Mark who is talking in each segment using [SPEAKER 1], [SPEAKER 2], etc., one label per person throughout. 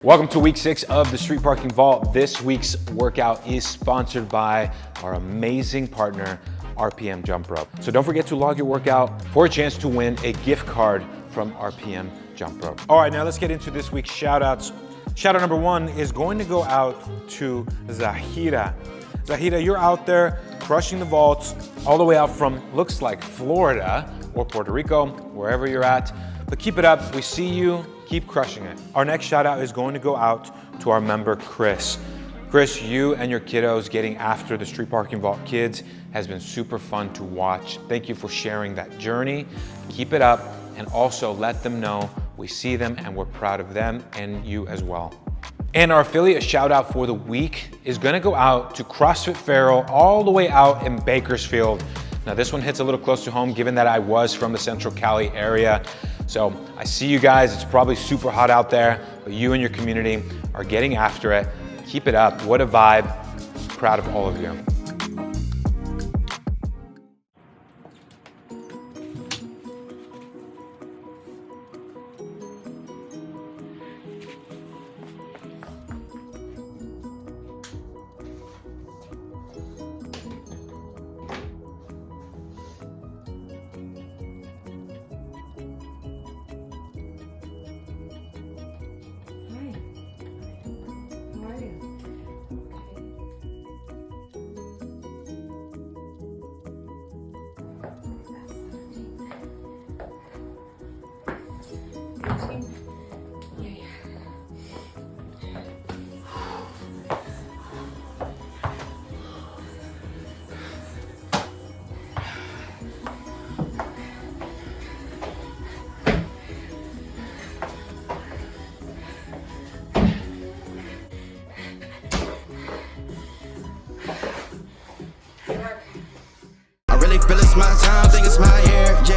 [SPEAKER 1] Welcome to week 6 of the Street Parking Vault. This week's workout is sponsored by our amazing partner, RPM Jump Rope. So don't forget to log your workout for a chance to win a gift card from RPM Jump Rope. All right, now let's get into this week's shout outs. Shout out number 1 is going to go out to Zahira. Zahira, you're out there crushing the vaults all the way out from, looks like Florida or Puerto Rico, wherever you're at. But keep it up, we see you. Keep crushing it. Our next shout out is going to go out to our member, Chris. Chris, you and your kiddos getting after the Street Parking Vault kids has been super fun to watch. Thank you for sharing that journey. Keep it up and also let them know we see them and we're proud of them and you as well. And our affiliate shout out for the week is gonna go out to CrossFit Pharaoh all the way out in Bakersfield. Now this one hits a little close to home given that I was from the Central Cali area. So I see you guys, it's probably super hot out there, but you and your community are getting after it. Keep it up, what a vibe. Proud of all of you.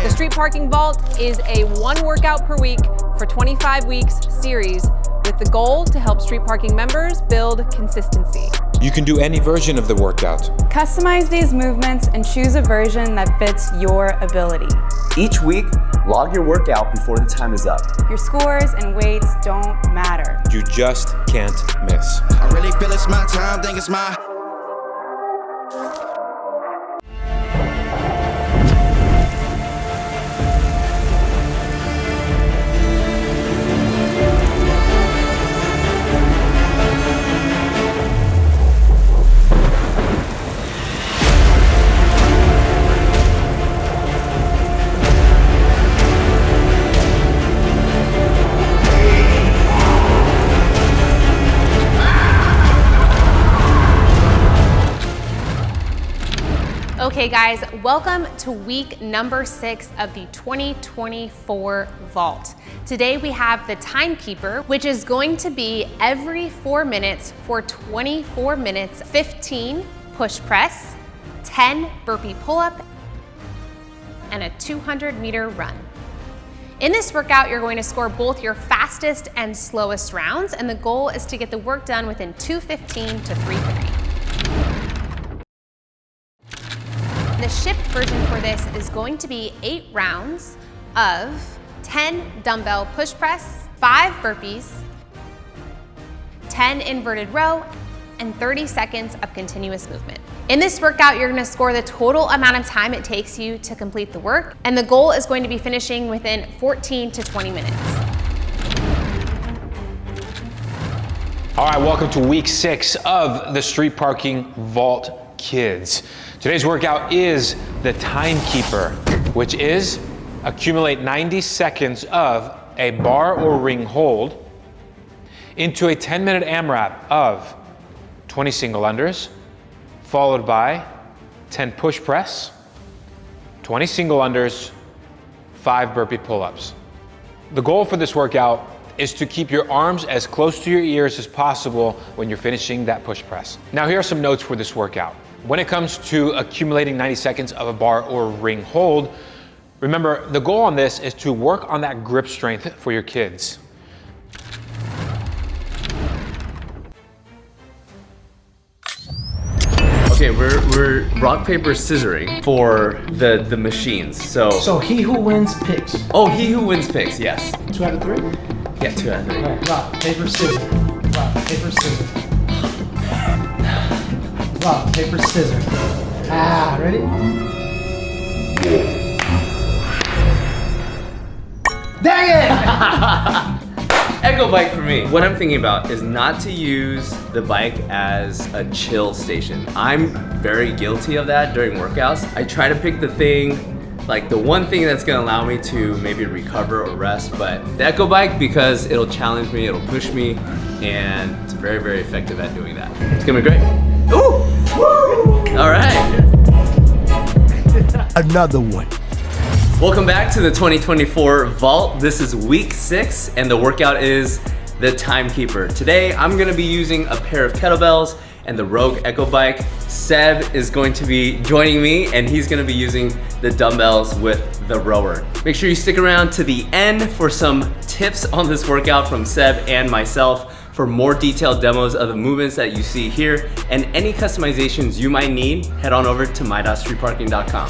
[SPEAKER 2] The Street Parking Vault is a 1 workout per week for 25 weeks series with the goal to help street parking members build consistency.
[SPEAKER 1] You can do any version of the workout.
[SPEAKER 3] Customize these movements and choose a version that fits your ability.
[SPEAKER 4] Each week, log your workout before the time is up.
[SPEAKER 3] Your scores and weights don't matter.
[SPEAKER 1] You just can't miss.
[SPEAKER 5] I really feel it's my time, think it's my...
[SPEAKER 2] Okay guys, welcome to week number 6 of the 2024 Vault. Today we have the Timekeeper, which is going to be every 4 minutes for 24 minutes, 15 push press, 10 burpee pull-up, and a 200-meter run. In this workout, you're going to score both your fastest and slowest rounds, and the goal is to get the work done within 2:15 to 3:30. The shift version for this is going to be 8 rounds of 10 dumbbell push press, 5 burpees, 10 inverted row, and 30 seconds of continuous movement. In this workout, you're gonna score the total amount of time it takes you to complete the work, and the goal is going to be finishing within 14 to 20 minutes.
[SPEAKER 1] All right, welcome to week 6 of the Street Parking Vault Kids. Today's workout is the Timekeeper, which is accumulate 90 seconds of a bar or ring hold into a 10-minute AMRAP of 20 single unders, followed by 10 push press, 20 single unders, 5 burpee pull-ups. The goal for this workout is to keep your arms as close to your ears as possible when you're finishing that push press. Now here are some notes for this workout. When it comes to accumulating 90 seconds of a bar or ring hold, remember the goal on this is to work on that grip strength for your kids.
[SPEAKER 4] Okay, we're rock, paper, scissoring for the machines. So
[SPEAKER 6] he who wins picks.
[SPEAKER 4] Oh, he who wins picks, yes.
[SPEAKER 6] 2 out of 3?
[SPEAKER 4] get to it.
[SPEAKER 6] All right, rock, paper, scissors. Rock, paper, scissors. Rock, paper, scissors. Ah, ready? Dang it!
[SPEAKER 4] Echo bike for me. What I'm thinking about is not to use the bike as a chill station. I'm very guilty of that during workouts. I try to pick the thing, like the one thing that's gonna allow me to maybe recover or rest, but the Echo bike, because it'll challenge me, it'll push me, and it's very, very effective at doing that. It's gonna be great. Ooh! Woo! All right.
[SPEAKER 7] Another one.
[SPEAKER 4] Welcome back to the 2024 Vault. This is week 6 and the workout is the Timekeeper. Today I'm gonna be using a pair of kettlebells and the Rogue Echo Bike. Seb is going to be joining me and he's gonna be using the dumbbells with the rower. Make sure you stick around to the end for some tips on this workout from Seb and myself. For more detailed demos of the movements that you see here and any customizations you might need, head on over to my.streetparking.com.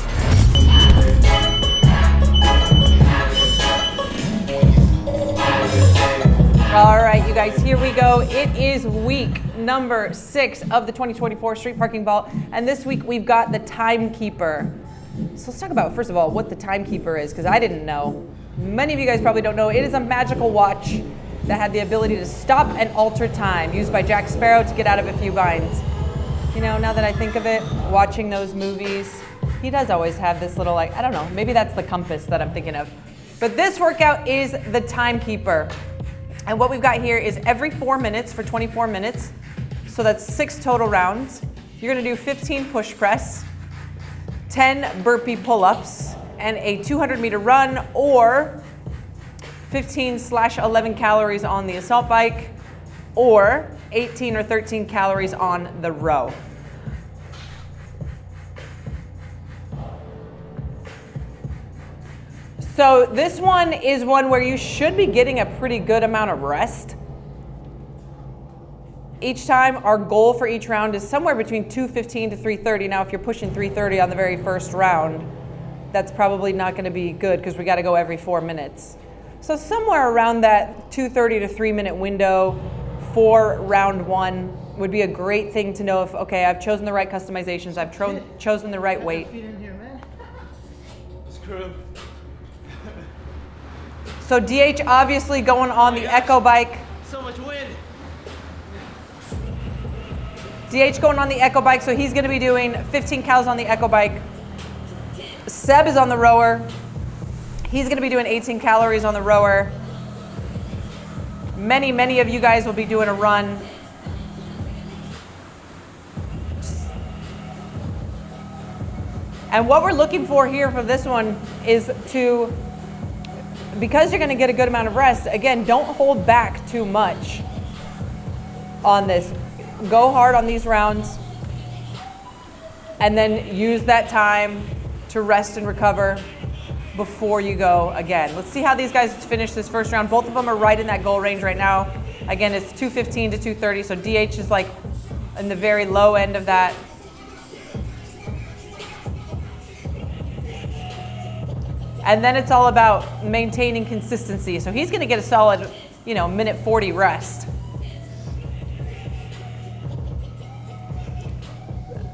[SPEAKER 8] All right, you guys, here we go. It is week number 6 of the 2024 Street Parking Vault, and this week we've got the Timekeeper. So let's talk about, first of all, what the Timekeeper is, because I didn't know. Many of you guys probably don't know. It is a magical watch that had the ability to stop and alter time, used by Jack Sparrow to get out of a few binds. You know, now that I think of it, watching those movies, he does always have this little, like, I don't know, maybe that's the compass that I'm thinking of. But this workout is the Timekeeper. And what we've got here is every 4 minutes for 24 minutes. So that's 6 total rounds. You're gonna do 15 push press, 10 burpee pull-ups, and a 200-meter run, or 15/11 calories on the assault bike, or 18 or 13 calories on the row. So this one is one where you should be getting a pretty good amount of rest. Each time, our goal for each round is somewhere between 215 to 330. Now, if you're pushing 330 on the very first round, that's probably not gonna be good because we gotta go every 4 minutes. So somewhere around that 230 to 3 minute window for round 1 would be a great thing to know if, okay, I've chosen the right customizations, I've chosen the right weight.
[SPEAKER 4] Screw.
[SPEAKER 8] So DH obviously going on the Echo bike.
[SPEAKER 4] So much wind.
[SPEAKER 8] DH going on the Echo bike, so he's gonna be doing 15 cals on the Echo bike. Seb is on the rower. He's gonna be doing 18 calories on the rower. Many of you guys will be doing a run. And what we're looking for here for this one is to, because you're gonna get a good amount of rest, again, don't hold back too much on this. Go hard on these rounds and then use that time to rest and recover before you go again. Let's see how these guys finish this first round. Both of them are right in that goal range right now. Again, it's 215 to 230, so DH is like in the very low end of that. And then it's all about maintaining consistency. So he's gonna get a solid, minute 40 rest.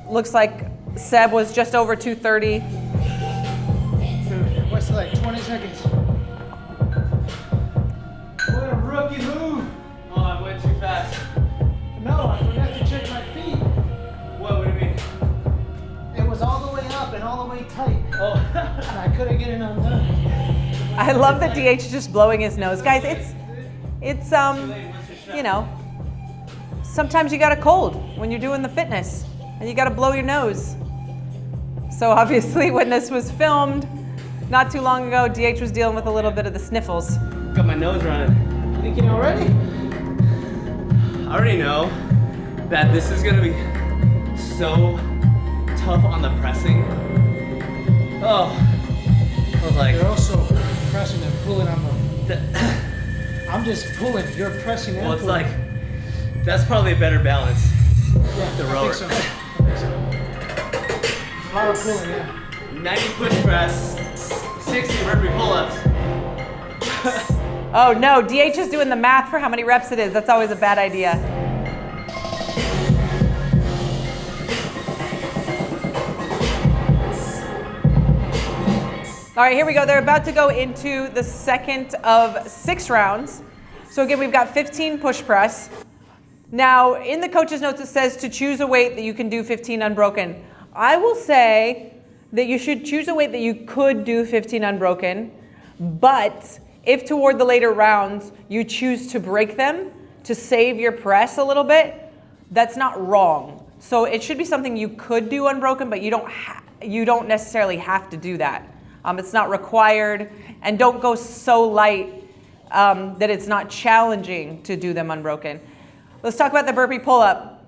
[SPEAKER 8] Looks like Seb was just over 230.
[SPEAKER 6] What's like 20 seconds? What a rookie move!
[SPEAKER 4] Oh, I went too fast.
[SPEAKER 6] No, I forgot to check my feet.
[SPEAKER 4] What do you mean?
[SPEAKER 6] It was all the way up and all the way tight.
[SPEAKER 4] Oh.
[SPEAKER 6] And I couldn't get it undone.
[SPEAKER 8] I love that DH just blowing his nose. Guys, it's sometimes you got a cold when you're doing the fitness and you got to blow your nose. So obviously when this was filmed not too long ago, DH was dealing with a little bit of the sniffles.
[SPEAKER 4] Got my nose running.
[SPEAKER 6] Think you know already?
[SPEAKER 4] I already know that this is gonna be so tough on the pressing. Oh, I was like,
[SPEAKER 6] You're also pressing and pulling on the... I'm just pulling, you're pressing and
[SPEAKER 4] well, it's
[SPEAKER 6] pulling.
[SPEAKER 4] like, that's probably a better balance.
[SPEAKER 6] Yeah,
[SPEAKER 4] the
[SPEAKER 6] I
[SPEAKER 4] rower.
[SPEAKER 6] think so. A lot of pulling, yeah.
[SPEAKER 4] 90 push press, 60 burpee pull-ups.
[SPEAKER 8] Oh no, DH is doing the math for how many reps it is. That's always a bad idea. All right, here we go. They're about to go into the second of 6 rounds. So again, we've got 15 push press. Now, in the coach's notes, it says to choose a weight that you can do 15 unbroken. I will say that you should choose a weight that you could do 15 unbroken, but if toward the later rounds you choose to break them to save your press a little bit, that's not wrong. So it should be something you could do unbroken, but you don't necessarily have to do that. It's not required, and don't go so light that it's not challenging to do them unbroken. Let's talk about the burpee pull-up.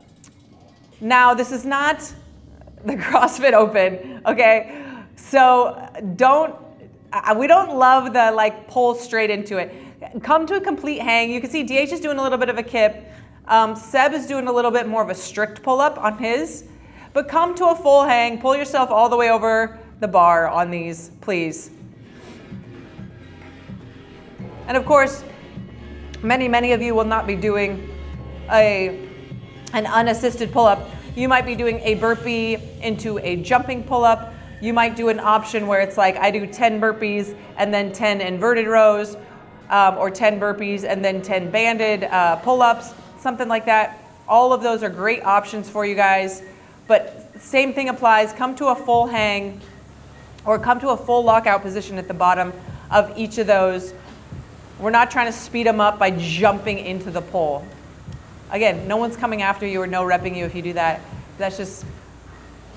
[SPEAKER 8] Now, this is not the CrossFit Open, okay? So we don't love the like pull straight into it. Come to a complete hang. You can see DH is doing a little bit of a kip. Seb is doing a little bit more of a strict pull-up on his. But come to a full hang, pull yourself all the way over the bar on these, please. And of course, many of you will not be doing an unassisted pull-up. You might be doing a burpee into a jumping pull-up. You might do an option where it's like I do 10 burpees and then 10 inverted rows, or 10 burpees and then 10 banded pull-ups, something like that. All of those are great options for you guys, but same thing applies. Come to a full hang or come to a full lockout position at the bottom of each of those. We're not trying to speed them up by jumping into the pull. Again, no one's coming after you or no repping you if you do that. That's just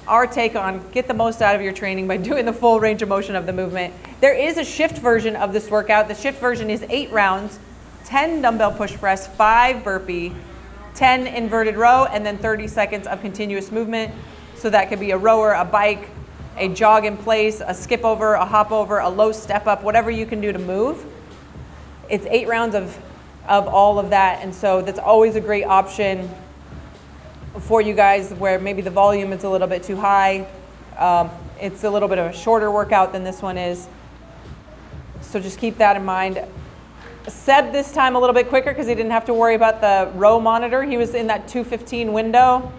[SPEAKER 8] our take on get the most out of your training by doing the full range of motion of the movement. There is a shift version of this workout. The shift version is 8 rounds, 10 dumbbell push press, 5 burpee, 10 inverted row, and then 30 seconds of continuous movement. So that could be a rower, a bike, a jog in place, a skip over, a hop over, a low step up, whatever you can do to move. It's 8 rounds of all of that, and so that's always a great option for you guys where maybe the volume is a little bit too high. It's a little bit of a shorter workout than this one is. So just keep that in mind. Seb this time a little bit quicker because he didn't have to worry about the row monitor. He was in that 2:15 window.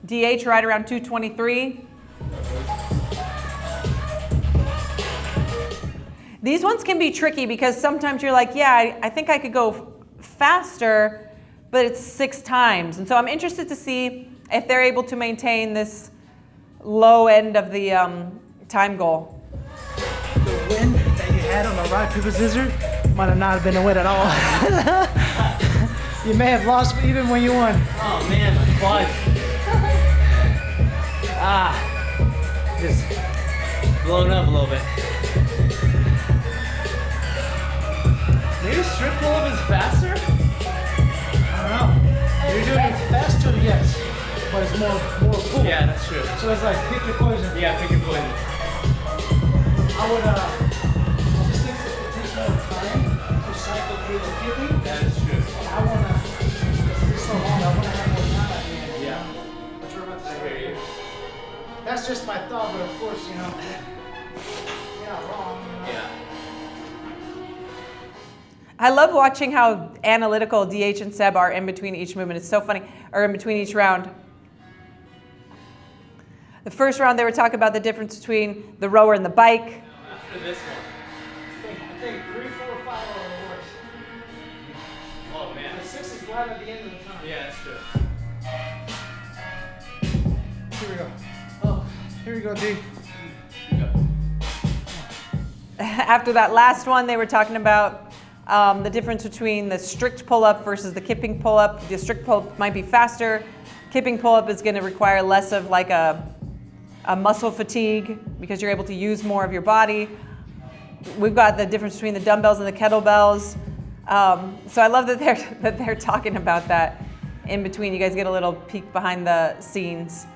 [SPEAKER 8] DH right around 2:23. These ones can be tricky because sometimes you're like, yeah, I think I could go faster, but it's 6 times. And so I'm interested to see if they're able to maintain this low end of the time goal.
[SPEAKER 6] The win that you had on the rock, paper, scissors might have not been a win at all. You may have lost even when you won.
[SPEAKER 4] Oh man, my quad. Just blown up a little bit. Maybe strip pull-up is faster?
[SPEAKER 6] I don't know. You're doing it faster, yes, but it's more cool.
[SPEAKER 4] Yeah, that's true.
[SPEAKER 6] So it's like pick your poison.
[SPEAKER 4] Yeah, pick your poison.
[SPEAKER 6] I would just think that it takes more time to cycle through the kipping.
[SPEAKER 4] That is true.
[SPEAKER 6] I want to, because it's so long, I want to have more time at the end.
[SPEAKER 4] Yeah.
[SPEAKER 6] What you're about to
[SPEAKER 4] I
[SPEAKER 6] say.
[SPEAKER 4] hear you.
[SPEAKER 6] That's just my thought, but of course, you're not wrong.
[SPEAKER 4] Yeah.
[SPEAKER 8] I love watching how analytical DH and Seb are in between each movement. It's so funny, or in between each round. The first round, they were talking about the difference between the rower and the bike.
[SPEAKER 4] After this one.
[SPEAKER 6] I think 3, 4, 5 are the worst.
[SPEAKER 4] Oh man.
[SPEAKER 6] The 6 is right at the end of the time.
[SPEAKER 4] Yeah, that's true.
[SPEAKER 6] Here we go. Oh, here we go, D.
[SPEAKER 8] After that last one, they were talking about the difference between the strict pull-up versus the kipping pull-up. The strict pull-up might be faster. Kipping pull-up is going to require less of like a muscle fatigue because you're able to use more of your body. We've got the difference between the dumbbells and the kettlebells. So I love that they're talking about that in between. You guys get a little peek behind the scenes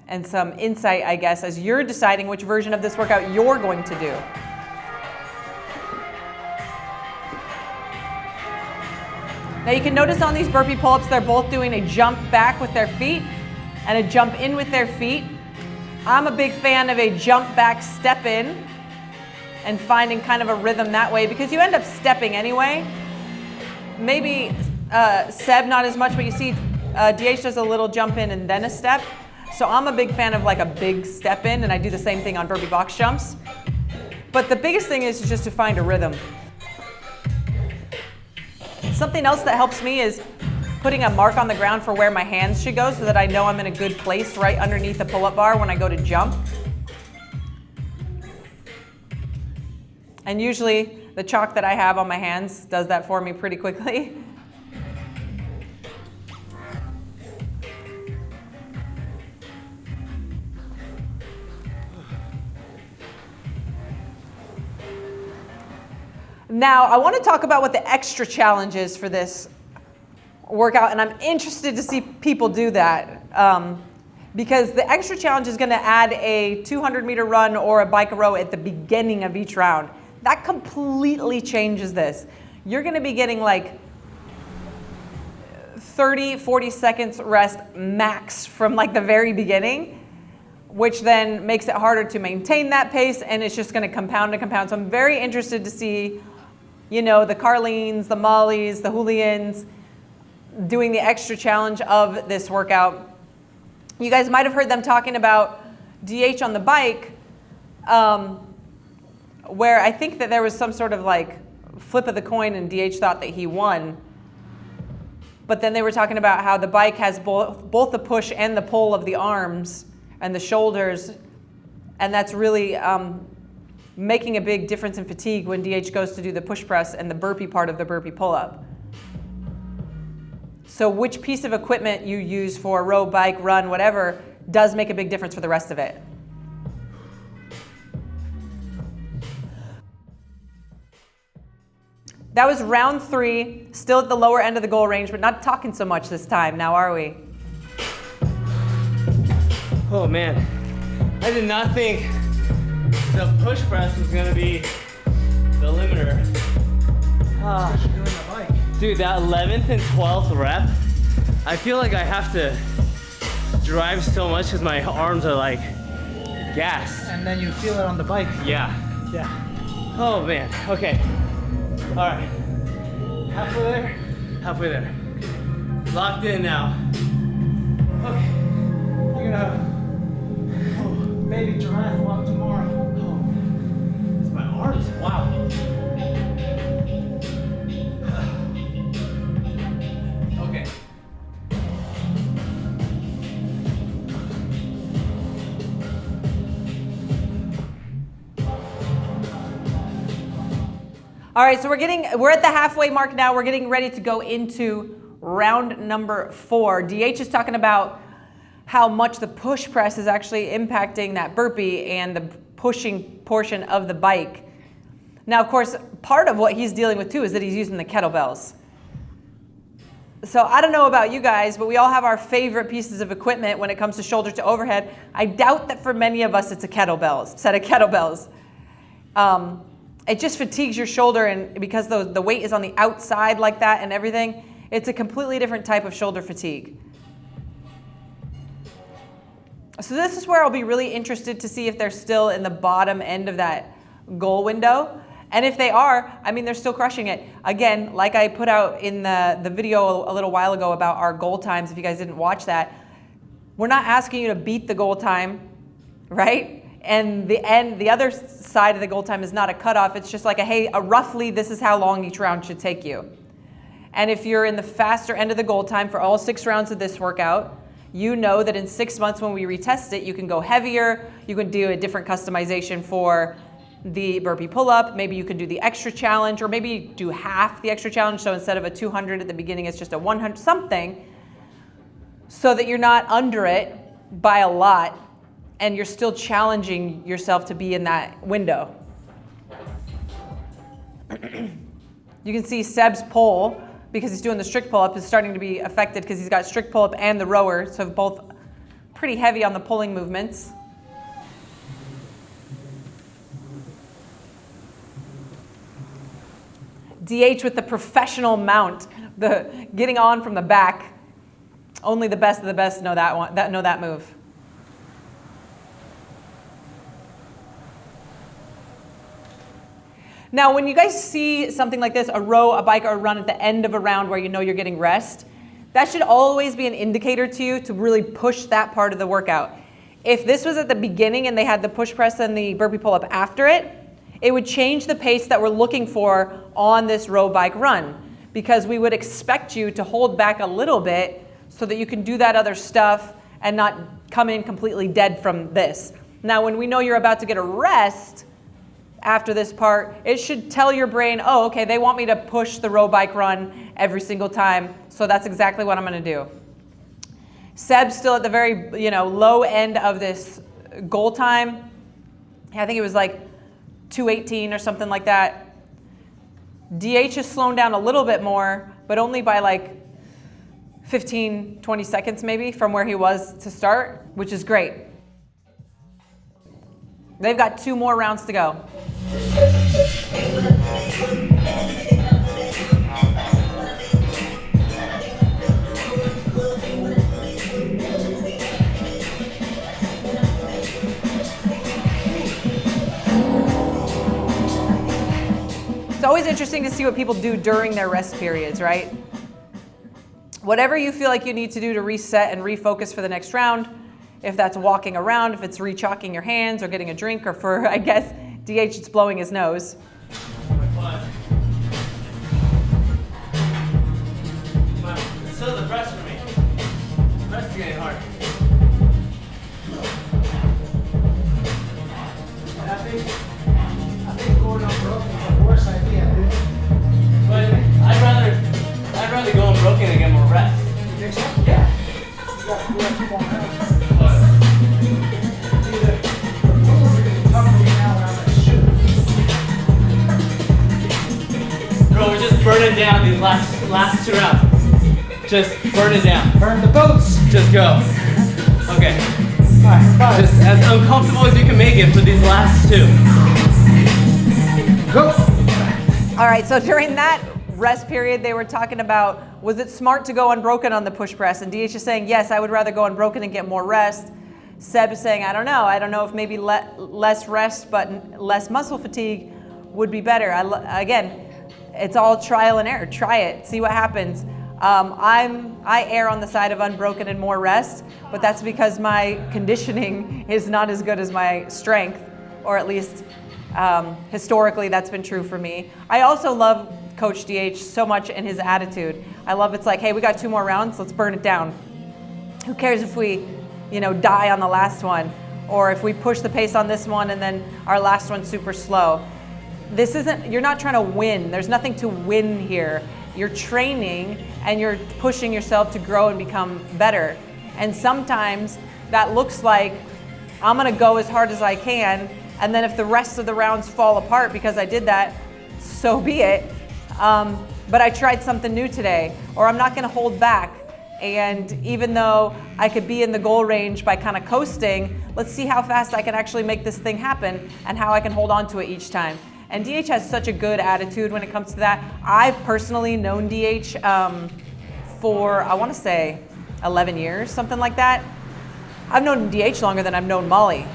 [SPEAKER 8] and some insight, I guess, as you're deciding which version of this workout you're going to do. Now you can notice on these burpee pull-ups, they're both doing a jump back with their feet and a jump in with their feet. I'm a big fan of a jump back step in and finding kind of a rhythm that way, because you end up stepping anyway. Maybe Seb not as much, but you see DH does a little jump in and then a step. So I'm a big fan of like a big step in, and I do the same thing on burpee box jumps. But the biggest thing is just to find a rhythm. Something else that helps me is putting a mark on the ground for where my hands should go so that I know I'm in a good place right underneath the pull-up bar when I go to jump. And usually the chalk that I have on my hands does that for me pretty quickly. Now, I want to talk about what the extra challenge is for this workout, and I'm interested to see people do that because the extra challenge is going to add a 200-meter run or a bike row at the beginning of each round. That completely changes this. You're going to be getting like 30, 40 seconds rest max from like the very beginning, which then makes it harder to maintain that pace, and it's just going to compound and compound. So I'm very interested to see, you know, the Carlines, the Mollys, the Julians doing the extra challenge of this workout. You guys might have heard them talking about DH on the bike, where I think that there was some sort of like flip of the coin and DH thought that he won. But then they were talking about how the bike has both the push and the pull of the arms and the shoulders, and that's really making a big difference in fatigue when DH goes to do the push press and the burpee part of the burpee pull-up. So which piece of equipment you use for row, bike, run, whatever, does make a big difference for the rest of it. That was round 3, still at the lower end of the goal range, but not talking so much this time, now are we?
[SPEAKER 4] Oh man, I did not think the push press was gonna be the limiter. Dude, that 11th and 12th rep, I feel like I have to drive so much because my arms are like gassed.
[SPEAKER 6] And then you feel it on the bike.
[SPEAKER 4] Yeah.
[SPEAKER 6] Yeah.
[SPEAKER 4] Oh man, okay. All right, halfway there, halfway there. Locked in now. Okay.
[SPEAKER 6] You're gonna baby giraffe walk tomorrow.
[SPEAKER 4] Oh, it's my arms, wow. Okay.
[SPEAKER 8] All right, so we're at the halfway mark now. We're getting ready to go into round number 4. DH is talking about how much the push press is actually impacting that burpee and the pushing portion of the bike. Now, of course, part of what he's dealing with too is that he's using the kettlebells. So I don't know about you guys, but we all have our favorite pieces of equipment when it comes to shoulder to overhead. I doubt that for many of us it's a set of kettlebells. It just fatigues your shoulder, and because the weight is on the outside like that and everything, it's a completely different type of shoulder fatigue. So this is where I'll be really interested to see if they're still in the bottom end of that goal window. And if they are, I mean, they're still crushing it. Again, like I put out in the video a little while ago about our goal times, if you guys didn't watch that, we're not asking you to beat the goal time, right? And the other side of the goal time is not a cutoff. It's just like hey, roughly this is how long each round should take you. And if you're in the faster end of the goal time for all 6 rounds of this workout, you know that in 6 months when we retest it, you can go heavier, you can do a different customization for the burpee pull-up, maybe you can do the extra challenge, or maybe do half the extra challenge, so instead of a 200 at the beginning, it's just a 100 something, so that you're not under it by a lot, and you're still challenging yourself to be in that window. You can see Seb's pull, because he's doing the strict pull-up, is starting to be affected because he's got strict pull-up and the rower, so both pretty heavy on the pulling movements. DH with the professional mount, the getting on from the back. Only the best of the best know that one, know that move. Now, when you guys see something like this, a row, a bike, or a run at the end of a round where you know you're getting rest, that should always be an indicator to you to really push that part of the workout. If this was at the beginning and they had the push press and the burpee pull-up after it, it would change the pace that we're looking for on this row, bike, run, because we would expect you to hold back a little bit so that you can do that other stuff and not come in completely dead from this. Now, when we know you're about to get a rest after this part, it should tell your brain, oh, okay, they want me to push the row, bike, run every single time, so that's exactly what I'm gonna do. Seb's still at the very low end of this goal time. I think it was like 2:18 or something like that. DH has slowed down a little bit more, but only by like 15, 20 seconds maybe from where he was to start, which is great. They've got 2 more rounds to go. It's always interesting to see what people do during their rest periods, right? Whatever you feel like you need to do to reset and refocus for the next round, if that's walking around, if it's re-chalking your hands or getting a drink, or for, I guess, DH, it's blowing his nose.
[SPEAKER 4] It's still the press for me. The press is getting hard.
[SPEAKER 6] I think going unbroken is the worst idea, dude.
[SPEAKER 4] But I'd rather go unbroken and get more rest.
[SPEAKER 6] You think so?
[SPEAKER 4] Yeah.
[SPEAKER 6] You got 2 more rounds. Either move, you're gonna talk to me now and I'm gonna shoot.
[SPEAKER 4] Bro, we're just burning down these last 2 rounds. Just burn it down.
[SPEAKER 6] Burn the boats.
[SPEAKER 4] Just go. Okay.
[SPEAKER 6] Alright, bye.
[SPEAKER 4] Just as uncomfortable as you can make it for these last 2.
[SPEAKER 6] Go.
[SPEAKER 8] All right, so during that rest period, they were talking about, was it smart to go unbroken on the push press? And DH is saying, yes, I would rather go unbroken and get more rest. Seb is saying, I don't know. I don't know if maybe less rest but less muscle fatigue would be better. Again, it's all trial and error. Try it, see what happens. I err on the side of unbroken and more rest, but that's because my conditioning is not as good as my strength, or at least historically that's been true for me. I also love Coach DH so much in his attitude. I love it's like, hey, we got 2 more rounds, let's burn it down. Who cares if we, die on the last one, or if we push the pace on this one and then our last one's super slow. You're not trying to win. There's nothing to win here. You're training and you're pushing yourself to grow and become better. And sometimes that looks like I'm gonna go as hard as I can, and then if the rest of the rounds fall apart because I did that, so be it. But I tried something new today, or I'm not gonna hold back. And even though I could be in the goal range by kind of coasting, let's see how fast I can actually make this thing happen and how I can hold on to it each time. And DH has such a good attitude when it comes to that. I've personally known DH for, I want to say, 11 years, something like that. I've known DH longer than I've known Molly.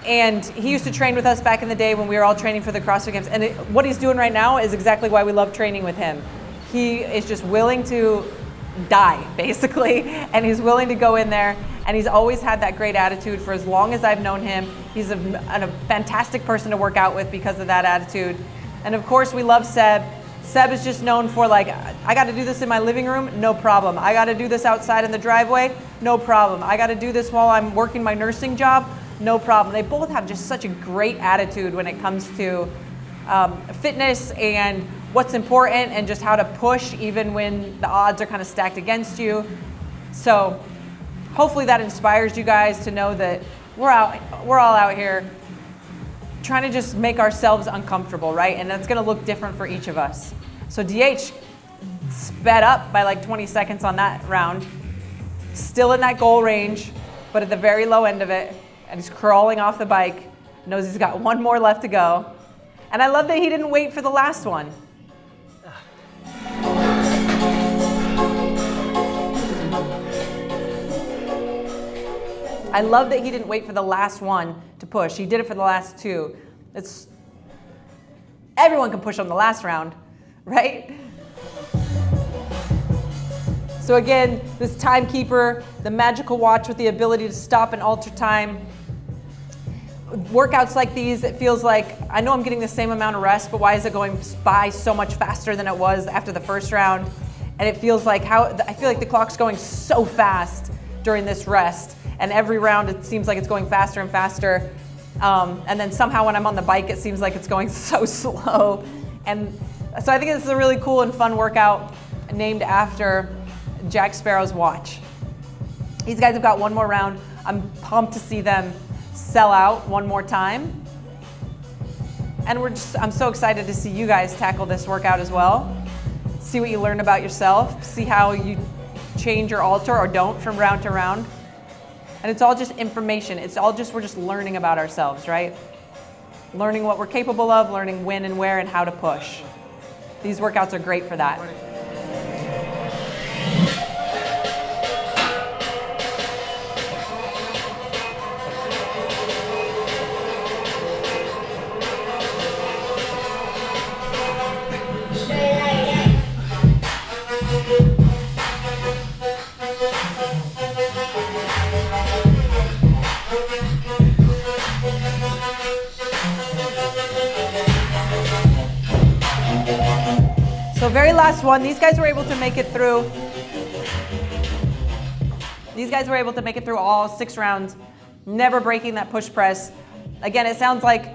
[SPEAKER 8] And he used to train with us back in the day when we were all training for the CrossFit Games. And what he's doing right now is exactly why we love training with him. He is just willing to die, basically, and he's willing to go in there, and he's always had that great attitude for as long as I've known him. He's a fantastic person to work out with because of that attitude. And of course, we love Seb. Seb is just known for, like, I got to do this in my living room, no problem. I got to do this outside in the driveway, no problem. I got to do this while I'm working my nursing job, no problem. They both have just such a great attitude when it comes to fitness and what's important and just how to push even when the odds are kind of stacked against you. So hopefully that inspires you guys to know that we're all out here trying to just make ourselves uncomfortable, right? And that's gonna look different for each of us. So DH sped up by like 20 seconds on that round, still in that goal range, but at the very low end of it, and he's crawling off the bike, knows he's got 1 more left to go. And I love that he didn't wait for the last one. I love that he didn't wait for the last one to push. He did it for the last 2. everyone can push on the last round, right? So again, this Timekeeper, the magical watch with the ability to stop and alter time. Workouts like these, it feels like, I know I'm getting the same amount of rest, but why is it going by so much faster than it was after the first round? And it feels like I feel like the clock's going so fast during this rest. And every round it seems like it's going faster and faster. And then somehow when I'm on the bike, it seems like it's going so slow. And so I think this is a really cool and fun workout named after Jack Sparrow's watch. These guys have got one more round. I'm pumped to see them sell out one more time. And I'm so excited to see you guys tackle this workout as well. See what you learn about yourself, see how you change or alter or don't from round to round. And it's all just information. It's all just, we're just learning about ourselves, right? Learning what we're capable of, learning when and where and how to push. These workouts are great for that. So very last one, these guys were able to make it through. These guys were able to make it through all 6 rounds, never breaking that push press. Again, it sounds like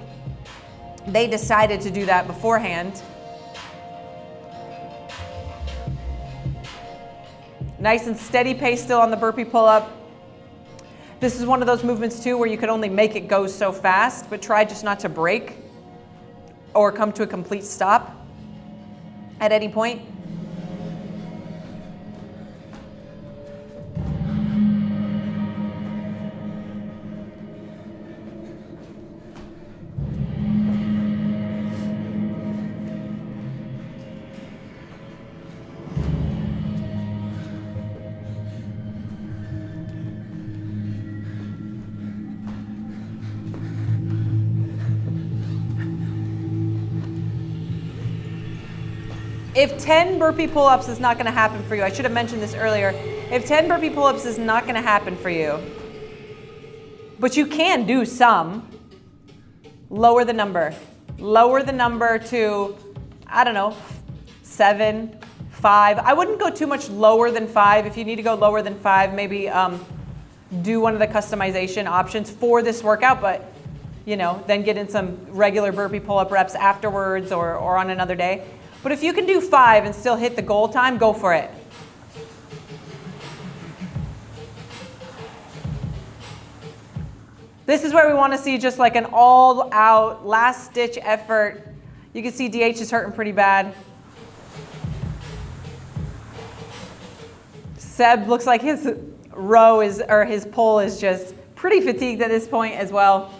[SPEAKER 8] they decided to do that beforehand. Nice and steady pace still on the burpee pull-up. This is one of those movements too where you could only make it go so fast, but try just not to break or come to a complete stop at any point. If 10 burpee pull-ups is not going to happen for you, I should have mentioned this earlier. If 10 burpee pull-ups is not going to happen for you, but you can do some, lower the number. Lower the number to, I don't know, 7, 5. I wouldn't go too much lower than 5. If you need to go lower than 5, maybe do one of the customization options for this workout, but you know, then get in some regular burpee pull-up reps afterwards or on another day. But if you can do 5 and still hit the goal time, go for it. This is where we want to see just like an all-out, last-ditch effort. You can see DH is hurting pretty bad. Seb looks like his his pull is just pretty fatigued at this point as well.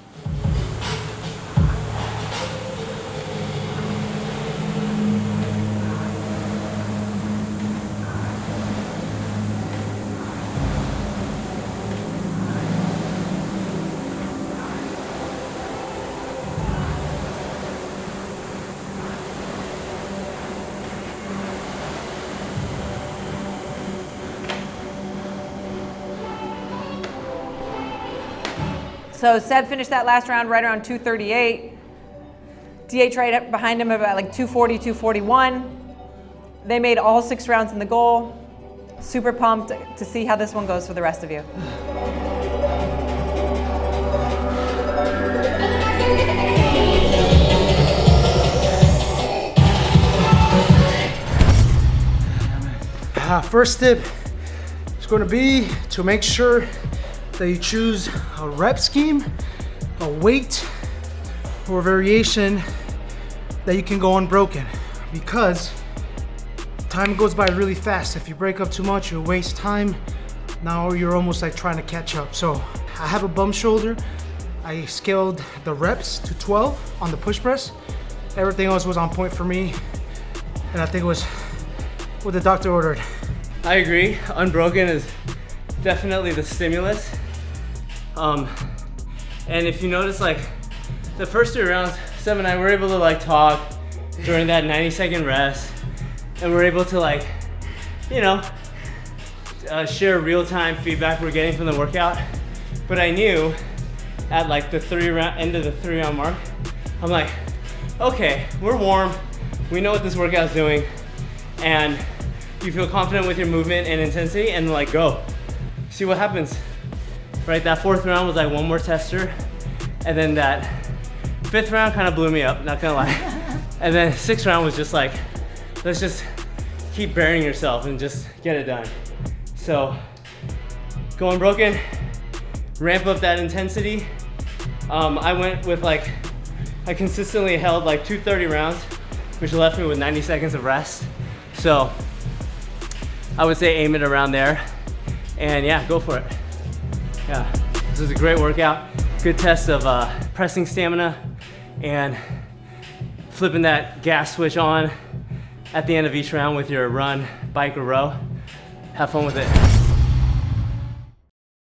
[SPEAKER 8] So Seb finished that last round right around 238. DH right up behind him about like 240, 241. They made all 6 rounds in the goal. Super pumped to see how this one goes for the rest of you.
[SPEAKER 6] First tip is going to be to make sure that you choose a rep scheme, a weight, or a variation that you can go unbroken, because time goes by really fast. If you break up too much, you waste time. Now you're almost like trying to catch up. So I have a bum shoulder. I scaled the reps to 12 on the push press. Everything else was on point for me, and I think it was what the doctor ordered.
[SPEAKER 4] I agree. Unbroken is definitely the stimulus. And if you notice, like the first 3 rounds, Seb and I were able to like talk, during that 90-second rest, and we're able to like, you know, share real-time feedback we're getting from the workout. But I knew at like the end of the 3-round mark, I'm like, okay, we're warm, we know what this workout's doing, and you feel confident with your movement and intensity, and like go, see what happens. Right, that 4th round was like one more tester, and then that 5th round kind of blew me up, not gonna lie. And then 6th round was just like, let's just keep burying yourself and just get it done. So, go unbroken, ramp up that intensity. I went with like, I consistently held like 230 rounds, which left me with 90 seconds of rest. So, I would say aim it around there, and yeah, go for it. Yeah, this was a great workout. Good test of pressing stamina and flipping that gas switch on at the end of each round with your run, bike, or row. Have fun with it.